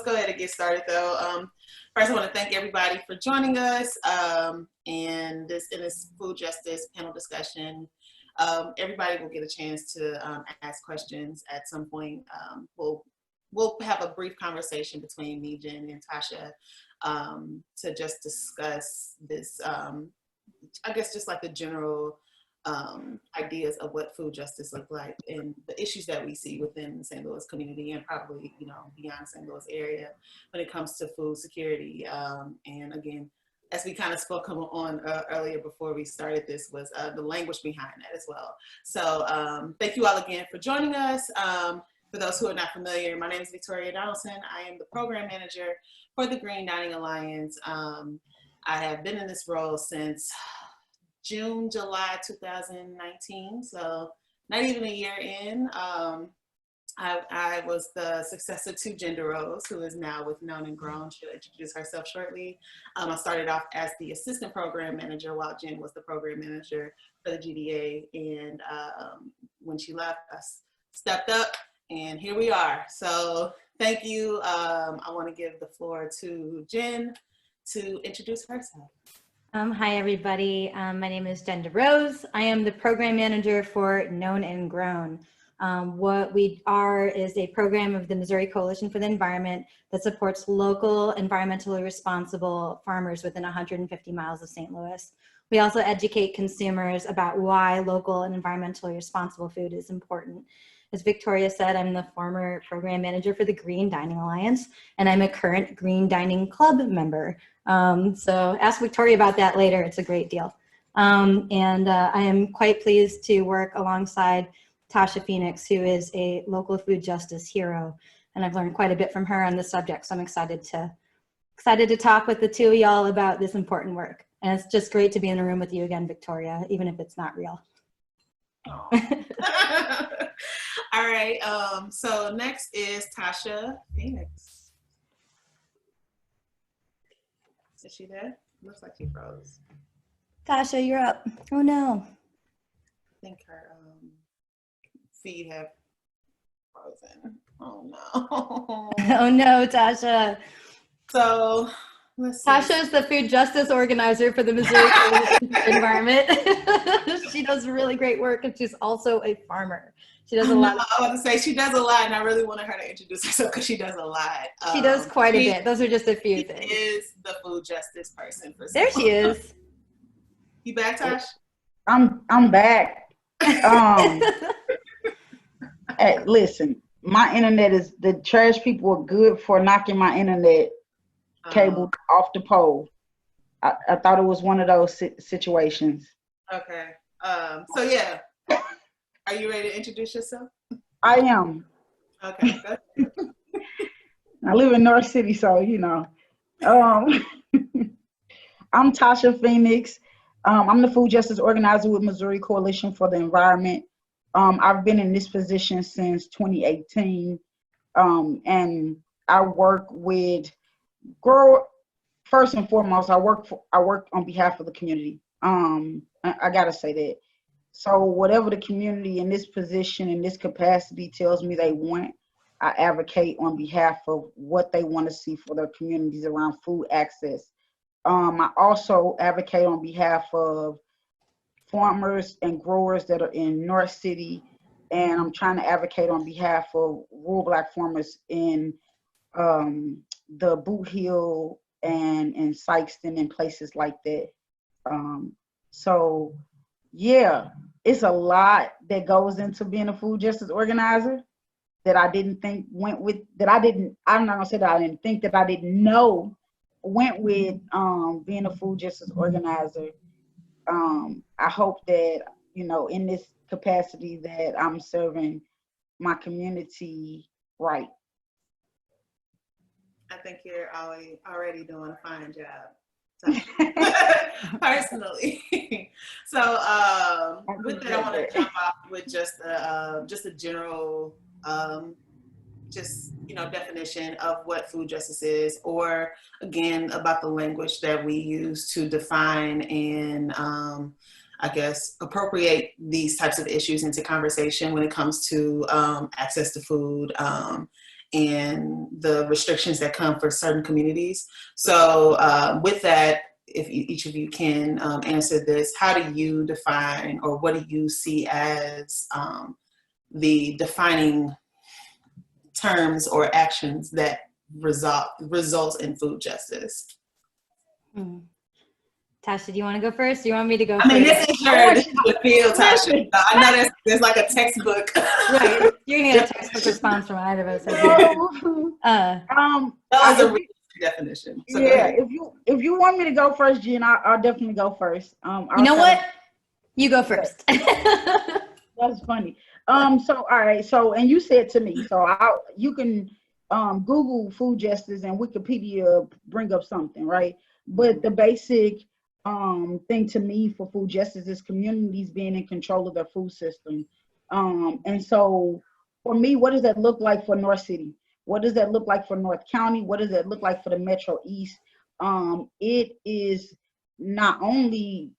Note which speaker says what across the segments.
Speaker 1: go ahead and get started though. First, I want to thank everybody for joining us in this food justice panel discussion. Everybody will get a chance to ask questions at some point. We'll have a brief conversation between me, Jen, and Tasha to just discuss this, I guess just like the general ideas of what food justice looks like and the issues that we see within the St. Louis community and probably, beyond St. Louis area when it comes to food security. And again, as we kind of spoke on earlier before we started this was the language behind that as well. So thank you all again for joining us. For those who are not familiar, my name is Victoria Donaldson. I am the program manager for the Green Dining Alliance. I have been in this role since July 2019, so not even a year in. I was the successor to Jenn DeRose, who is now with Known and Grown. She'll introduce herself shortly. I started off as the assistant program manager while Jenn was the program manager for the GDA, and when she left, I stepped up, and here we are. So thank you. I want to give the floor to Jenn to introduce herself.
Speaker 2: Hi, everybody. My name is Jenn DeRose. I am the program manager for Known and Grown. What we are is a program of the Missouri Coalition for the Environment that supports local, environmentally responsible farmers within 150 miles of St. Louis. We also educate consumers about why local and environmentally responsible food is important. As Victoria said, I'm the former program manager for the Green Dining Alliance, and I'm a current Green Dining Club member. So ask Victoria about that later. It's a great deal. And I am quite pleased to work alongside Tasha Phoenix, who is a local food justice hero. And I've learned quite a bit from her on this subject. So I'm excited to talk with the two of y'all about this important work. And it's just great to be in a room with you again, Victoria, even if it's not real.
Speaker 1: All right, so next is Tasha Phoenix. Is she there? Looks like she froze.
Speaker 2: Tasha, you're up. Oh no.
Speaker 1: I think her feed have frozen. Oh no.
Speaker 2: Oh no, Tasha.
Speaker 1: So let's see.
Speaker 2: Tasha is the food justice organizer for the Missouri Coalition for the Environment. She does really great work, and she's also a farmer. She does a lot.
Speaker 1: I was going to say she does a lot, and I really wanted her to introduce herself because she does a lot.
Speaker 2: She does quite a bit. Those are just a few things.
Speaker 1: She is the food justice person.
Speaker 2: There she is.
Speaker 1: You back, Tosh?
Speaker 3: I'm back. Hey, listen, my internet is, the trash people are good for knocking my internet cable off the pole. I thought it was one of those situations.
Speaker 1: Okay. So yeah. Are you ready to introduce yourself?
Speaker 3: I am.
Speaker 1: Okay.
Speaker 3: I live in North City, so I'm Tasha Phoenix. I'm the food justice organizer with Missouri Coalition for the Environment. I've been in this position since 2018, and I work with first and foremost. I work on behalf of the community. I gotta say that. So whatever the community in this position, in this capacity tells me they want, I advocate on behalf of what they want to see for their communities around food access. I also advocate on behalf of farmers and growers that are in North City, and I'm trying to advocate on behalf of rural Black farmers in the Boot Hill and in Sykeston and places like that. So yeah, it's a lot that goes into being a food justice organizer that I didn't think went with, I'm not gonna say that I didn't think, that I didn't know went with being a food justice organizer. I hope that, in this capacity that I'm serving my community right.
Speaker 1: I think you're already doing a fine job. Personally. So with that, I want to jump off with just a general definition of what food justice is, or again about the language that we use to define and I guess appropriate these types of issues into conversation when it comes to access to food and the restrictions that come for certain communities. So with that, if each of you can answer this, how do you define, or what do you see as the defining terms or actions that results in food justice?
Speaker 2: Tasha, do you want to go first? Do you want me to go
Speaker 1: I mean,
Speaker 2: first?
Speaker 1: this is the field, Tasha. I know there's like a textbook.
Speaker 2: Right. You're going to get a textbook response from either of us.
Speaker 1: That was a real definition. So
Speaker 3: yeah, if you want me to go first, Jen, I'll definitely go first.
Speaker 2: You know what? You go first.
Speaker 3: That's funny. So all right. So, and you said to me, so you can Google food justice and Wikipedia bring up something, right? But the basic thing to me for food justice is communities being in control of their food system. And so for me, what does that look like for North City? What does that look like for North County? What does that look like for the Metro East? It is not only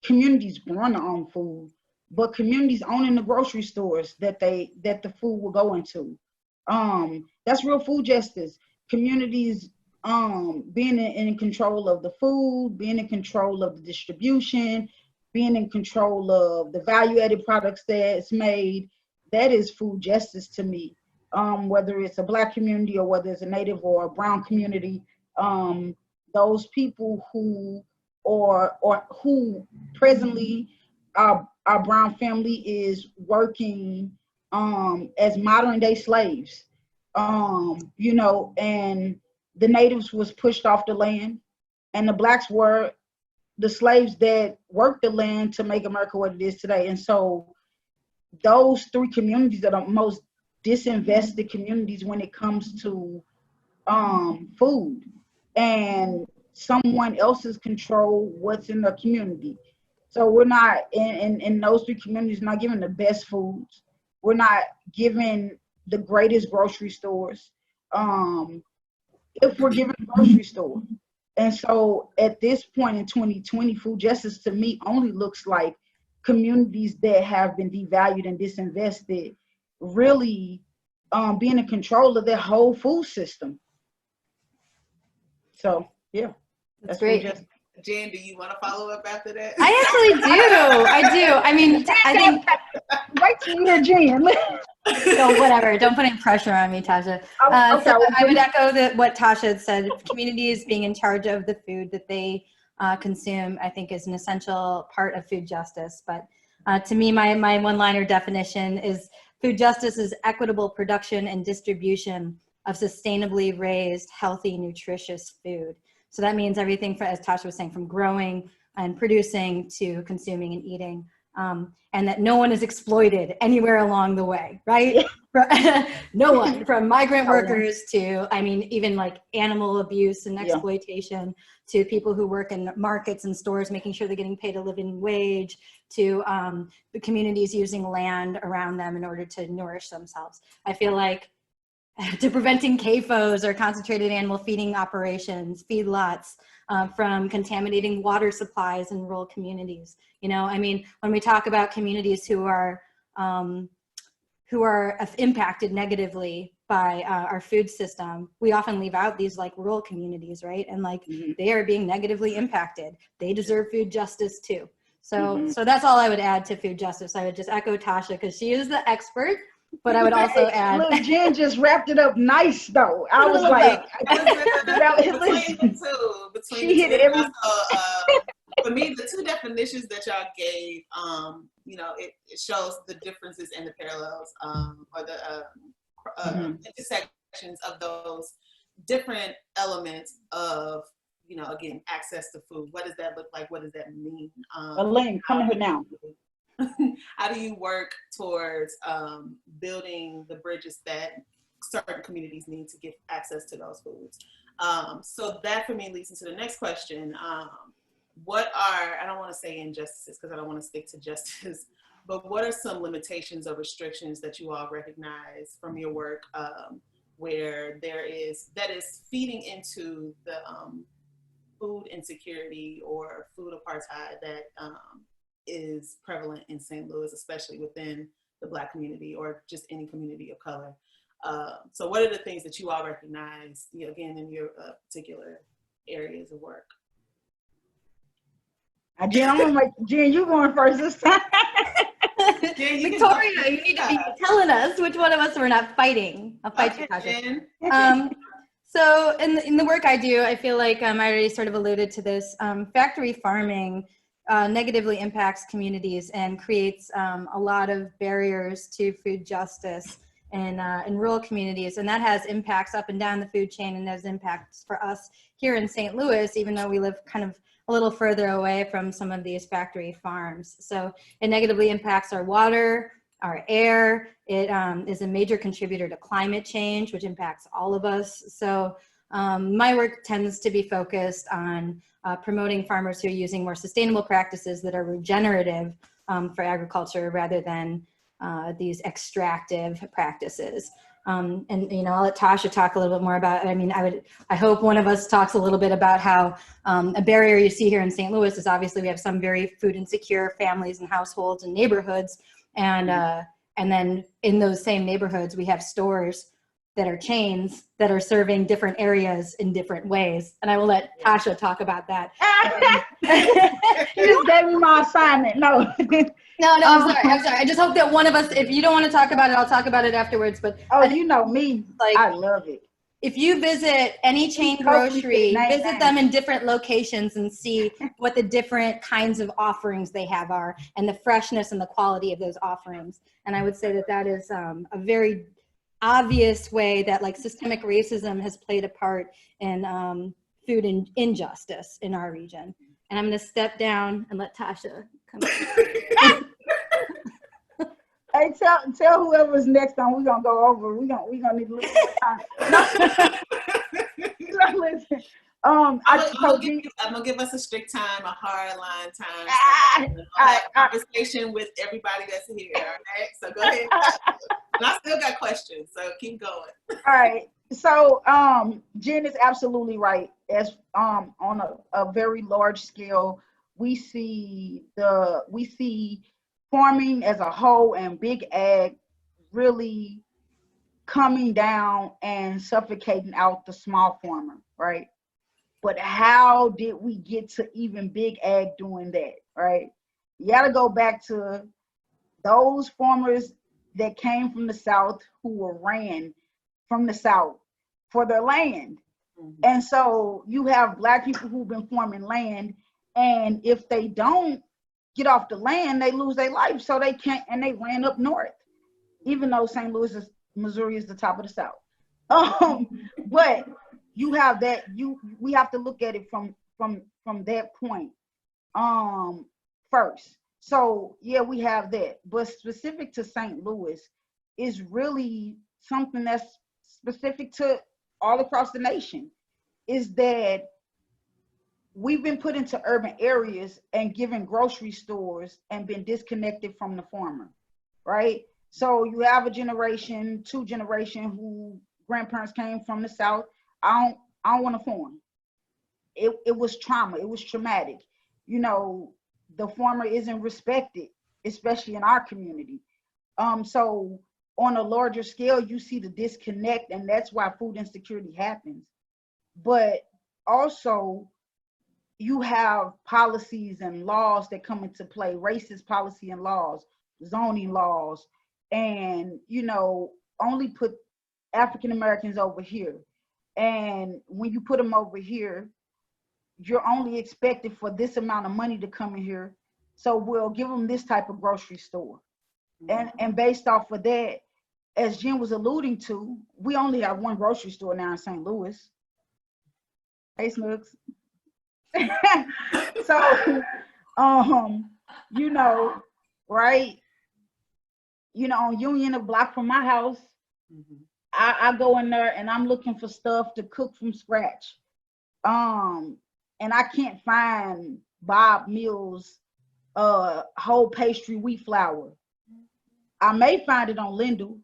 Speaker 3: communities growing their own food, but communities owning the grocery stores that the food will go into. That's real food justice. Communities being in control of the food, being in control of the distribution, being in control of the value-added products that's made. That is food justice to me. Whether it's a Black community or whether it's a Native or a Brown community, those people who who presently our Brown family is working as modern day slaves, you know, and the Natives was pushed off the land, and the Blacks were the slaves that worked the land to make America what it is today. And so those three communities are the most disinvested communities when it comes to food, and someone else's control what's in the community. So we're not in those three communities, not giving the best foods. We're not giving the greatest grocery stores. If we're giving a grocery store. And so at this point in 2020, food justice to me only looks like communities that have been devalued and disinvested really being in control of their whole food system. So yeah,
Speaker 2: that's great.
Speaker 1: Jen, do you want to follow up after that?
Speaker 2: I actually do. I do. I mean, I think.
Speaker 3: Wait till you hear Jen.
Speaker 2: So whatever. Don't put any pressure on me, Tasha.
Speaker 3: Okay.
Speaker 2: So I would echo what Tasha had said. Communities being in charge of the food that they consume, I think, is an essential part of food justice. But to me, my one-liner definition is food justice is equitable production and distribution of sustainably raised, healthy, nutritious food. So that means everything, as Tasha was saying, from growing and producing to consuming and eating, and that no one is exploited anywhere along the way, right? Yeah. No one, from migrant workers to, I mean, even like animal abuse and exploitation, to people who work in markets and stores, making sure they're getting paid a living wage, to the communities using land around them in order to nourish themselves. I feel like to preventing CAFOs or concentrated animal feeding operations, feedlots, from contaminating water supplies in rural communities. You know, I mean, when we talk about communities who are impacted negatively by our food system, we often leave out these like rural communities, right? And like they are being negatively impacted. They deserve food justice too. So, so that's all I would add to food justice. I would just echo Tasha because she is the expert. But I would also add.
Speaker 3: Look, Jen just wrapped it up nice, though. I was like,
Speaker 1: between the two. For me, the two definitions that y'all gave, you know, it shows the differences and the parallels, or the intersections of those different elements of, you know, again, access to food. What does that look like? What does that mean?
Speaker 3: Elaine, come to her now.
Speaker 1: How do you work towards building the bridges that certain communities need to get access to those foods? So that for me leads into the next question. What are, I don't want to say injustices because I don't want to stick to justice, but what are some limitations or restrictions that you all recognize from your work where that is feeding into the food insecurity or food apartheid that is prevalent in St. Louis, especially within the Black community or just any community of color? So what are the things that you all recognize, again, in your particular areas of work?
Speaker 3: Jen, I'm gonna make Jen, you going first this time.
Speaker 1: Jen,
Speaker 2: Victoria, you need to be telling us which one of us we're not fighting. I'll fight you, Tasha. So in the work I do, I feel like I already sort of alluded to this. Factory farming negatively impacts communities and creates a lot of barriers to food justice in rural communities, and that has impacts up and down the food chain, and has impacts for us here in St. Louis, even though we live kind of a little further away from some of these factory farms. So it negatively impacts our water, our air. It is a major contributor to climate change, which impacts all of us. So my work tends to be focused on promoting farmers who are using more sustainable practices that are regenerative for agriculture rather than these extractive practices. And I'll let Tasha talk a little bit more about it. I hope one of us talks a little bit about how a barrier you see here in St. Louis is obviously we have some very food insecure families and households and neighborhoods, and then in those same neighborhoods we have stores that are chains that are serving different areas in different ways. And I will let Tasha talk about that.
Speaker 3: You just gave me my assignment. No.
Speaker 2: No, I'm sorry. I just hope that one of us, if you don't want to talk about it, I'll talk about it afterwards. But
Speaker 3: you know me, like, I love it.
Speaker 2: If you visit any chain grocery, visit them in different locations and see what the different kinds of offerings they have are, and the freshness and the quality of those offerings. And I would say that that is a very obvious way that like systemic racism has played a part in food injustice in our region. And I'm going to step down and let Tasha come in.
Speaker 3: Hey, tell whoever's next on. We're gonna go over. We're gonna need a little more time. No, listen. I'm gonna give us a strict time, a hard line time. So have a conversation with everybody that's here. All right. So go ahead. And I still got questions, so keep going. All right. So Jen is absolutely right. As on a very large scale, we see farming as a whole and big ag really coming down and suffocating out the small farmer, right? But how did we get to even big ag doing that, right? You got to go back to those farmers that came from the South who were ran from the South for their land. Mm-hmm. And so you have Black people who've been farming land, and if they don't get off the land, they lose their life. So they can't, and they ran up north, even though St. Louis, Missouri is the top of the South. But you have that, we have to look at it from that point first. So yeah, we have that, but specific to St. Louis is really something that's specific to all across the nation, is that we've been put into urban areas and given grocery stores and been disconnected from the farmer, right? So you have a generation, two generation who grandparents came from the South. I don't want to farm. It was trauma. It was traumatic. You know, the farmer isn't respected, especially in our community. So on a larger scale, you see the disconnect, and that's why food insecurity happens. But also, you have policies and laws that come into play, racist policy and laws, zoning laws, and, only put African Americans over here. And when you put them over here, you're only expected for this amount of money to come in here. So we'll give them this type of grocery store. And based off of that, as Jen was alluding to, we only have one grocery store now in St. Louis. Hey, Snooks. So, right? On Union, a block from my house, mm-hmm. I go in there and I'm looking for stuff to cook from scratch. And I can't find Bob Mills whole pastry wheat flour. I may find it on Lindell,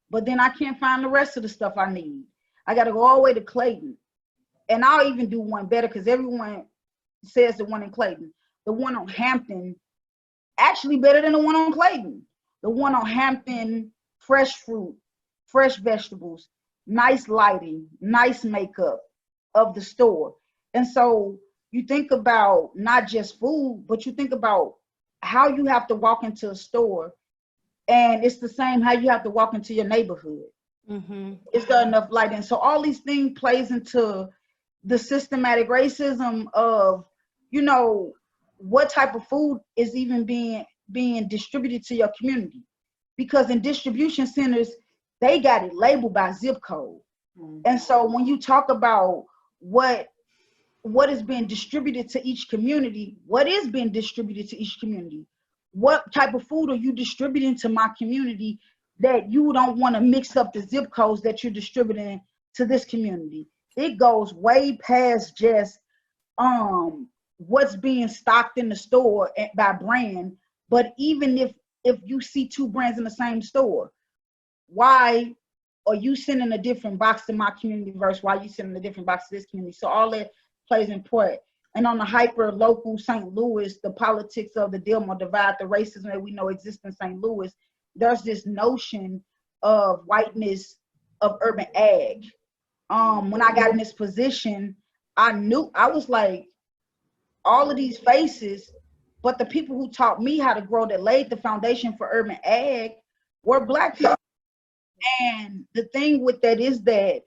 Speaker 3: but then I can't find the rest of the stuff I need. I got to go all the way to Clayton. And I'll even do one better, because everyone says the one in Clayton. The one on Hampton, actually better than the one on Clayton. The one on Hampton, fresh fruit, fresh vegetables, nice lighting, nice makeup of the store. And so you think about not just food, but you think about how you have to walk into a store, and it's the same how you have to walk into your neighborhood.
Speaker 2: Mm-hmm.
Speaker 3: Is there enough lighting? So all these things plays into the systematic racism of, you know, what type of food is even being distributed to your community. Because in distribution centers, they got it labeled by zip code. Mm-hmm. And so when you talk about what is being distributed to each community, what is being distributed to each community? What type of food are you distributing to my community that you don't want to mix up the zip codes that you're distributing to this community? It goes way past just what's being stocked in the store by brand. But even if you see two brands in the same store, why are you sending a different box to my community versus why you sending a different box to this community? So all that plays in part. And on the hyper local St. Louis, the politics of the Dilma divide, the racism that we know exists in St. Louis, there's this notion of whiteness of urban ag. When I got in this position, I was like, all of these faces, but the people who taught me how to grow, that laid the foundation for urban ag, were Black people. And the thing with that is that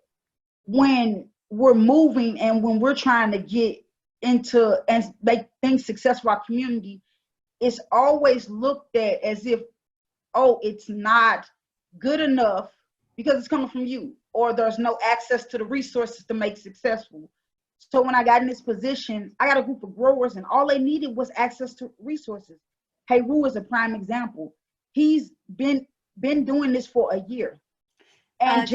Speaker 3: when we're moving and when we're trying to get into and make things successful for our community, it's always looked at as if, oh, it's not good enough because it's coming from you, or there's no access to the resources to make successful. So when I got in this position, I got a group of growers and all they needed was access to resources. Hey, Rue is a prime example. He's been doing this for a year. And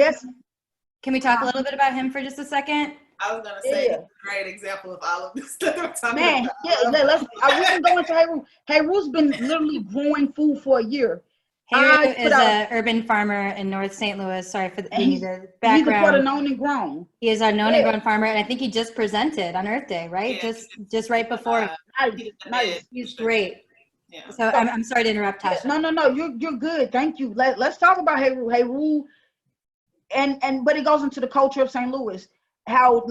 Speaker 2: can we talk a little bit about him for just a second?
Speaker 1: I was gonna say, he's a great example of all of this stuff I'm talking
Speaker 3: about. We can go into Hey Rue. Hey Rue's been literally growing food for a year.
Speaker 2: Hey Rue is an urban farmer in North St. Louis. Sorry for the background.
Speaker 3: He's a part of Known and Grown.
Speaker 2: He is our Known and Grown farmer, and I think he just presented on Earth Day, right? Yeah, just right before.
Speaker 3: Nice.
Speaker 2: He's great. Yeah. So I'm sorry to interrupt, Tasha.
Speaker 3: No, you're good. Thank you. Let's talk about Hey Rue. Hey Rue, but it goes into the culture of St. Louis. How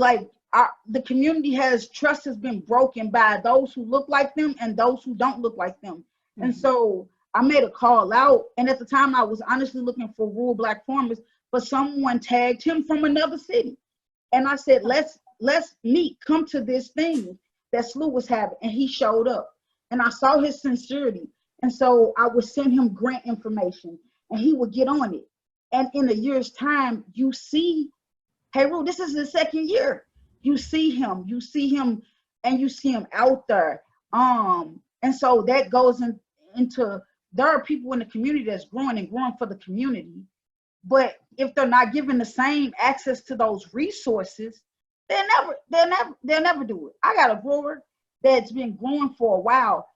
Speaker 3: the community trust has been broken by those who look like them and those who don't look like them. Mm-hmm. And so I made a call out, and at the time I was honestly looking for rural Black farmers, but someone tagged him from another city. And I said, let's meet, come to this thing that SLU was having. And he showed up, and I saw his sincerity. And so I would send him grant information and he would get on it. And in a year's time, you see, hey, Rue, this is his second year. You see him, and you see him out there. And so that goes into, there are people in the community that's growing and growing for the community. But if they're not given the same access to those resources, they'll never do it. I got a grower that's been growing for a while,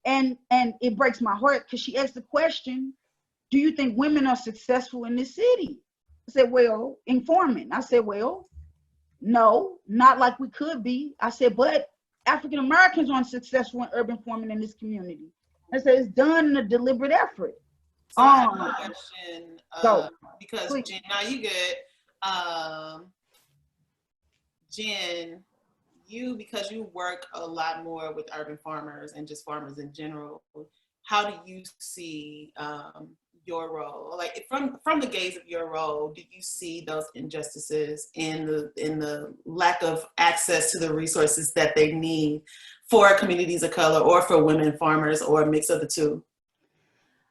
Speaker 3: and it breaks my heart because she asked the question, do you think women are successful in this city? I said, well, in farming. I said, well, no, not like we could be. I said, but African Americans aren't successful in urban farming in this community. I said, it's done in a deliberate effort.
Speaker 1: So I have a question, because please. Jen, no, you good. Jen, because you work a lot more with urban farmers and just farmers in general, how do you see your role? Like from the gaze of your role, do you see those injustices in the lack of access to the resources that they need for communities of color or for women farmers or a mix of the two?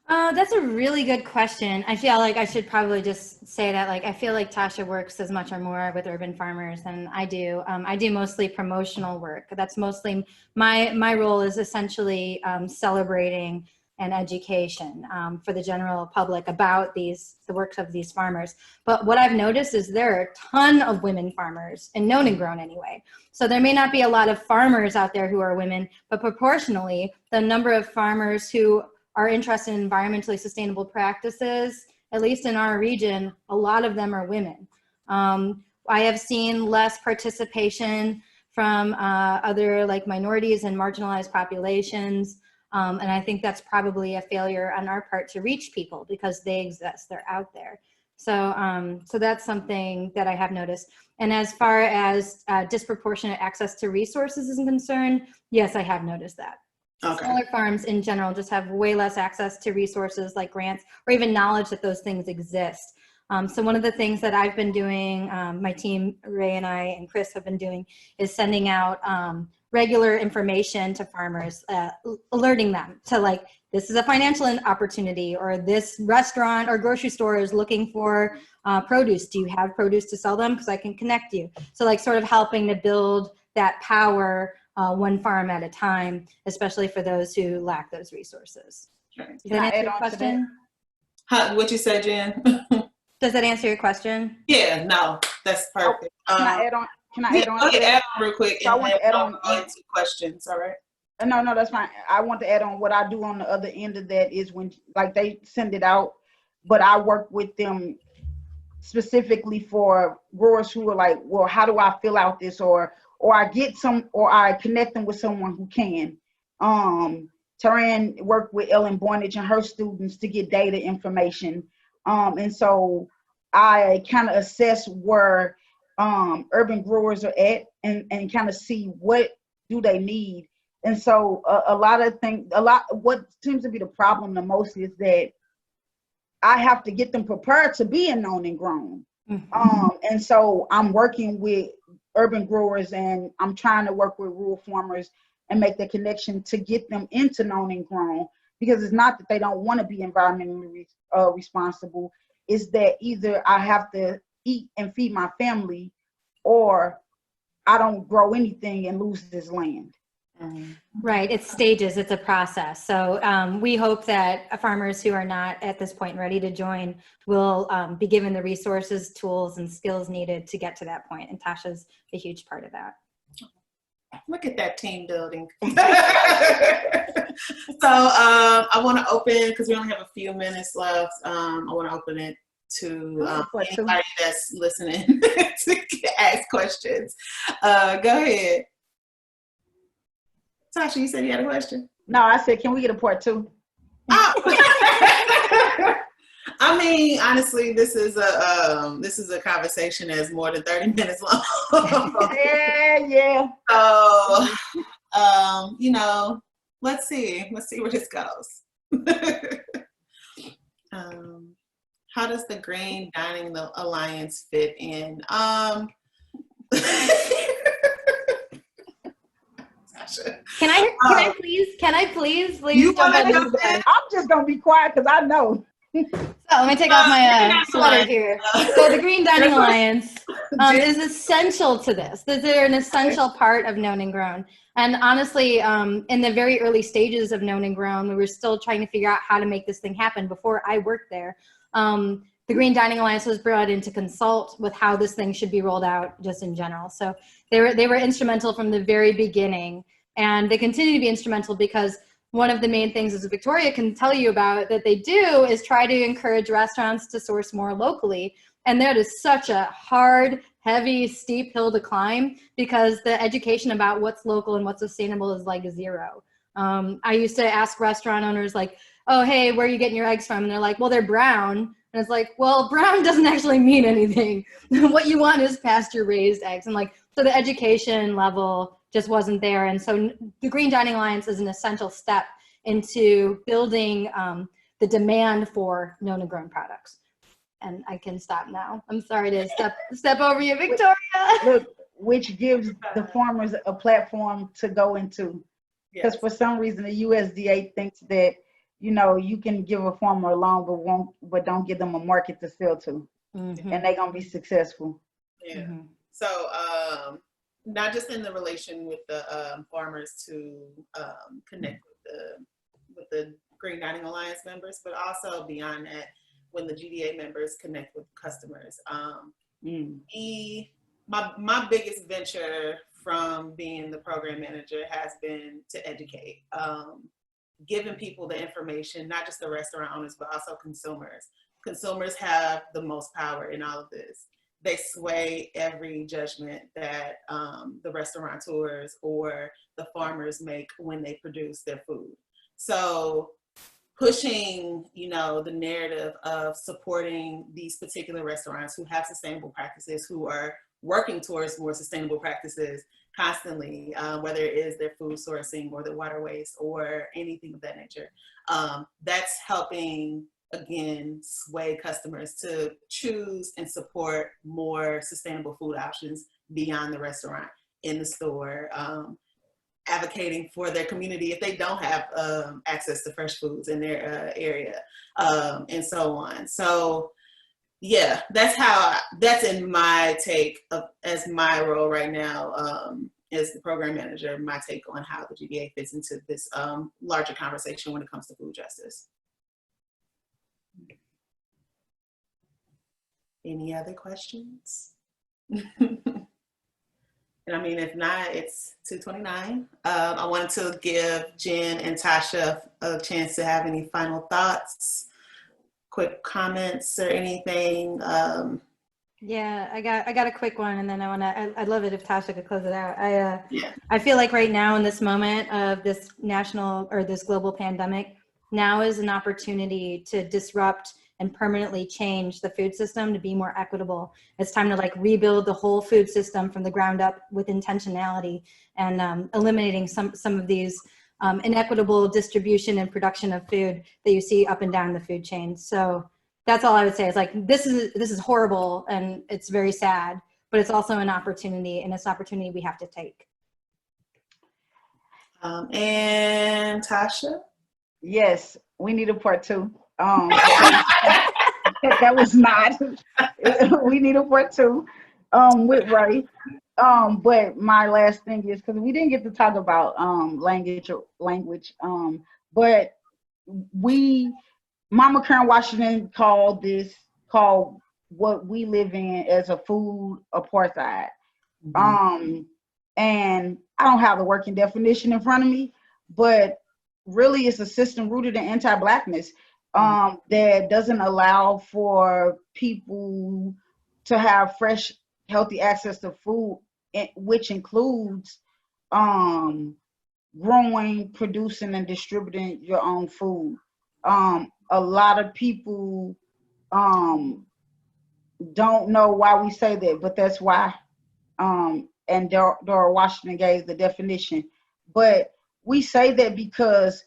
Speaker 2: That's a really good question. I feel like I should probably just say that, I feel like Tasha works as much or more with urban farmers than I do. I do mostly promotional work. That's mostly my role is essentially celebrating and education for the general public about the works of these farmers. But what I've noticed is there are a ton of women farmers, and Known and Grown anyway. So there may not be a lot of farmers out there who are women, but proportionally, the number of farmers who are interested in environmentally sustainable practices, at least in our region, a lot of them are women. I have seen less participation from other minorities and marginalized populations. And I think that's probably a failure on our part to reach people because they exist, they're out there. So that's something that I have noticed. And as far as disproportionate access to resources is concerned, yes, I have noticed that.
Speaker 1: Okay.
Speaker 2: Smaller farms in general just have way less access to resources like grants or even knowledge that those things exist. So one of the things that I've been doing, my team, Ray and I and Chris have been doing, is sending out regular information to farmers, alerting them to like, this is a financial opportunity, or this restaurant or grocery store is looking for produce. Do you have produce to sell them? Because I can connect you. So like sort of helping to build that power one farm at a time, especially for those who lack those resources.
Speaker 1: Okay.
Speaker 2: Does that answer your question?
Speaker 1: What you said, Jen?
Speaker 2: Does that answer your question?
Speaker 1: Yeah, no, that's perfect.
Speaker 3: Can I add on? Can I add on?
Speaker 1: Go ahead, add on real quick.
Speaker 3: So I want to add on
Speaker 1: into questions. All right.
Speaker 3: No, that's fine. I want to add on what I do on the other end of that is when like they send it out, but I work with them specifically for growers who are like, well, how do I fill out this, or I connect them with someone who can. Taran worked with Ellen Boynage and her students to get data information. And so I kind of assess where urban growers are at and kind of see what do they need. And so what seems to be the problem the most is that I have to get them prepared to be in known and grown. Mm-hmm. And so I'm working with urban growers and I'm trying to work with rural farmers and make the connection to get them into known and grown, because it's not that they don't want to be environmentally responsible. It's that either I have to eat and feed my family, or I don't grow anything and lose this land.
Speaker 2: Mm-hmm. Right. It's stages. It's a process. So we hope that farmers who are not at this point ready to join will be given the resources, tools, and skills needed to get to that point. And Tasha's a huge part of that.
Speaker 1: Look at that team building. So I want to open, because we only have a few minutes left, I want to open it to anybody that's listening to ask questions. Go ahead. Tasha, you said you had a question?
Speaker 3: No, I said, can we get a part 2?
Speaker 1: Oh. I mean, honestly, this is a conversation that's more than 30 minutes long.
Speaker 3: Yeah.
Speaker 1: So, let's see where this goes. How does the Green Dining Alliance fit in?
Speaker 2: Can I please jump on this?
Speaker 3: I'm just gonna be quiet because I know.
Speaker 2: So let me take off my sweater here. So the Green Dining Alliance is essential to this. They're an essential part of Known and Grown. And honestly, in the very early stages of Known and Grown, we were still trying to figure out how to make this thing happen before I worked there. The Green Dining Alliance was brought in to consult with how this thing should be rolled out just in general. So they were instrumental from the very beginning, and they continue to be instrumental because one of the main things, as Victoria can tell you about, that they do is try to encourage restaurants to source more locally. And that is such a hard, heavy, steep hill to climb because the education about what's local and what's sustainable is like zero. I used to ask restaurant owners like, oh, hey, where are you getting your eggs from? And they're like, well, they're brown. And it's like, well, brown doesn't actually mean anything. What you want is pasture raised eggs. And like, so the education level just wasn't there. And so the Green Dining Alliance is an essential step into building the demand for known and grown products. And I can stop now. I'm sorry to step over you, Victoria.
Speaker 3: Look, which gives the farmers a platform to go into. Because for some reason, the USDA thinks that, you can give a farmer a loan, but don't give them a market to sell to. Mm-hmm. And they're going to be successful.
Speaker 1: Yeah. Mm-hmm. So, not just in the relation with the farmers to connect with the Green Dining Alliance members, but also beyond that, when the GDA members connect with customers. My biggest venture from being the program manager has been to educate, giving people the information, not just the restaurant owners, but also consumers. Consumers have the most power in all of this. They sway every judgment that the restaurateurs or the farmers make when they produce their food. So pushing, the narrative of supporting these particular restaurants who have sustainable practices, who are working towards more sustainable practices constantly, whether it is their food sourcing or their water waste or anything of that nature. That's helping, again, sway customers to choose and support more sustainable food options beyond the restaurant, in the store, advocating for their community if they don't have access to fresh foods in their area, and so on. So yeah, that's in my take as my role right now, as the program manager, my take on how the GDA fits into this larger conversation when it comes to food justice. Any other questions? And I mean, if not, it's 2:29. I wanted to give Jen and Tasha a chance to have any final thoughts, quick comments, or anything.
Speaker 2: Yeah, I got a quick one, and then I'd love it if Tasha could close it out.
Speaker 1: Yeah.
Speaker 2: I feel like right now in this moment of this national or this global pandemic, now is an opportunity to disrupt and permanently change the food system to be more equitable. It's time to rebuild the whole food system from the ground up with intentionality, and eliminating some of these inequitable distribution and production of food that you see up and down the food chain. So that's all I would say. Is this is horrible and it's very sad, but it's also an opportunity, and it's an opportunity we have to take.
Speaker 1: And Tasha?
Speaker 3: Yes, we need a part 2. That was not. We need a part 2 with Ray. But my last thing is, because we didn't get to talk about language, but Mama Karen Washington called what we live in as a food apartheid. Mm-hmm. And I don't have the working definition in front of me, but really it's a system rooted in anti-Blackness that doesn't allow for people to have fresh, healthy access to food, which includes growing, producing, and distributing your own food. A lot of people don't know why we say that, but that's why. And Dora Washington gave the definition. But we say that because,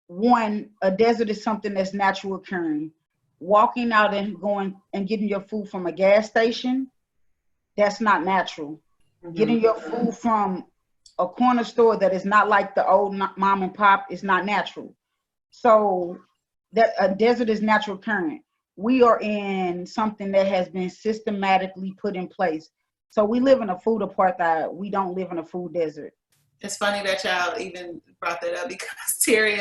Speaker 3: one, a desert is something that's natural occurring. Walking out and going and getting your food from a gas station, that's not natural. Mm-hmm. Getting your food from a corner store that is not like the old mom and pop is not natural. So that a desert is natural occurring. We are in something that has been systematically put in place. So we live in a food apartheid. We don't live in a food desert.
Speaker 1: It's funny that y'all even brought that up, because Terry,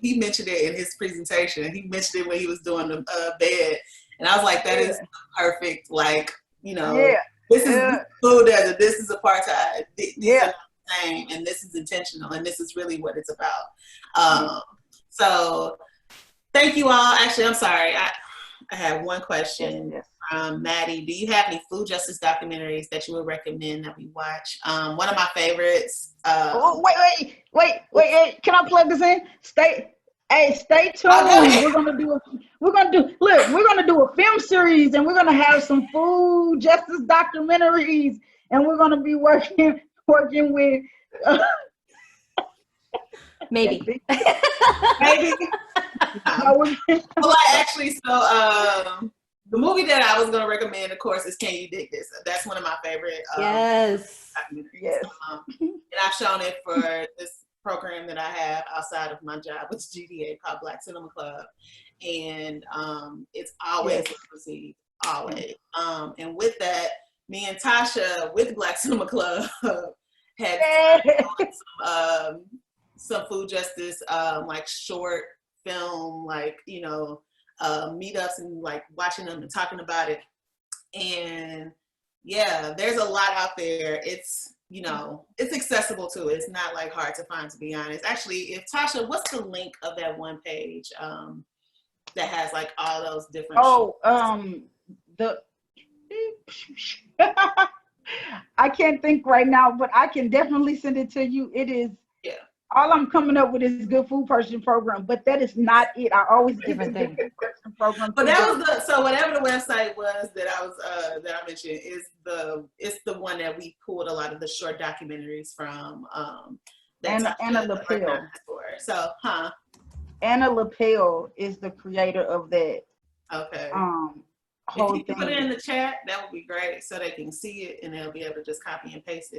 Speaker 1: he mentioned it in his presentation. He mentioned it when he was doing the bed. And I was like, that is perfect. This is food desert. This is apartheid. These are the same, and this is intentional, and this is really what it's about. So thank you all. Actually, I'm sorry. I have one question. Yes. Maddie, do you have any food justice documentaries that you would recommend that we watch? One of my favorites. Wait.
Speaker 3: Can I plug this in? Stay tuned. Okay. We're gonna do a film series, and we're gonna have some food justice documentaries, and we're gonna be working with.
Speaker 2: Maybe.
Speaker 1: The movie that I was going to recommend, of course, is Can You Dig This? That's one of my favorite
Speaker 2: documentaries.
Speaker 3: Yes.
Speaker 1: And I've shown it for this program that I have outside of my job with GDA called Black Cinema Club. And it's always received, always. And with that, me and Tasha with Black Cinema Club had some food justice, short film, meetups and watching them and talking about it. And yeah, there's a lot out there. It's, it's accessible too. It's not hard to find, to be honest. Actually, if Tasha, what's the link of that one page that has all those different
Speaker 3: I can't think right now, but I can definitely send it to you. It is all I'm coming up with is Good Food Person program, but that is not it. I always give the
Speaker 2: Different
Speaker 3: Good
Speaker 2: thing.
Speaker 3: Food Person program.
Speaker 1: But that was so whatever the website was that I was that I mentioned it's the one that we pulled a lot of the short documentaries from.
Speaker 3: Anna Lapel.
Speaker 1: So,
Speaker 3: Anna Lapel is the creator of that.
Speaker 1: Okay.
Speaker 3: Whole
Speaker 1: if you
Speaker 3: thing.
Speaker 1: put it in the chat, that would be great, so they can see it and they'll be able to just copy and paste it.